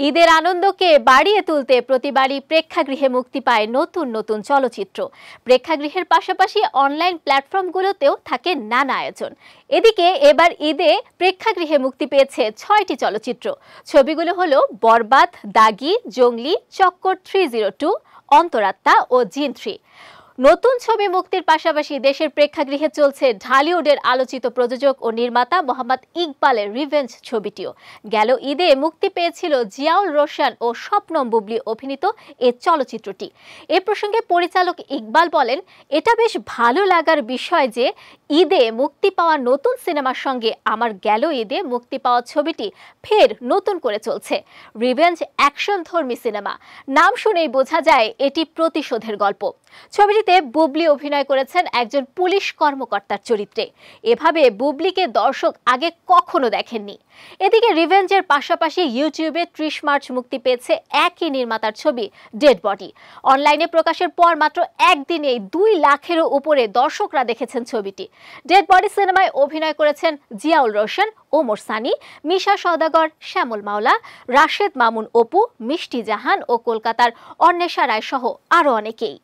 ঈদের আনন্দকে বাড়িয়ে তুলতে প্রতিবারই প্রেক্ষাগৃহে মুক্তি পায় নতুন নতুন চলচ্চিত্র। প্রেক্ষাগৃহের পাশাপাশি অনলাইন প্ল্যাটফর্মগুলোতেও থাকে নানা আয়োজন। এদিকে এবার ঈদে প্রেক্ষাগৃহে মুক্তি পেয়েছে 6টি চলচ্চিত্র। ছবিগুলো হলো বরবাদ, দাগি, জঙ্গলি, চক্কর 302, অন্তরাত্মা ও জিন 3। নতুন ছবি মুক্তির পাশাপাশি দেশের প্রেক্ষাগৃহে চলছে ঢালিউডের আলোচিত প্রযোজক ও নির্মাতা মোহাম্মদ ইকবালের রিভেঞ্জ ছবিটিও। গেল ঈদে মুক্তি পেয়েছিল জিয়াউল রোশন ও শবনম বুবলী অভিনীত এ চলচ্চিত্রটি। এ প্রসঙ্গে পরিচালক ইকবাল বলেন, এটা বেশ ভালো লাগার বিষয় যে ঈদে মুক্তি পাওয়া নতুন সিনেমার সঙ্গে আমার গেল ঈদে মুক্তি পাওয়া ছবিটি ফের নতুন করে চলছে। রিভেঞ্জ অ্যাকশনধর্মী সিনেমা, নাম শুনেই বোঝা যায় এটি প্রতিশোধের গল্প। ছবিটিতে বুবলী অভিনয় করেছেন একজন পুলিশ কর্মকর্তার চরিত্রে। এভাবে বুবলীকে দর্শক আগে কখনো দেখেননি। এদিকে রিভেঞ্জের পাশাপাশি ইউটিউবে 30 মার্চ মুক্তি পেয়েছে একই নির্মাতার ছবি ডেড বডি। অনলাইনে প্রকাশের পর মাত্র একদিনেই 2 লাখেরও উপরে দর্শকরা দেখেছেন ছবিটি। ডেড বডি সিনেমায় অভিনয় করেছেন জিয়াউল রোশন, ওমর সানি, মিশা সওদাগর, শ্যামল মাওলা, রাশেদ মামুন অপু, মিষ্টি জাহান ও কলকাতার অন্বেষা রায় সহ আরও অনেকেই।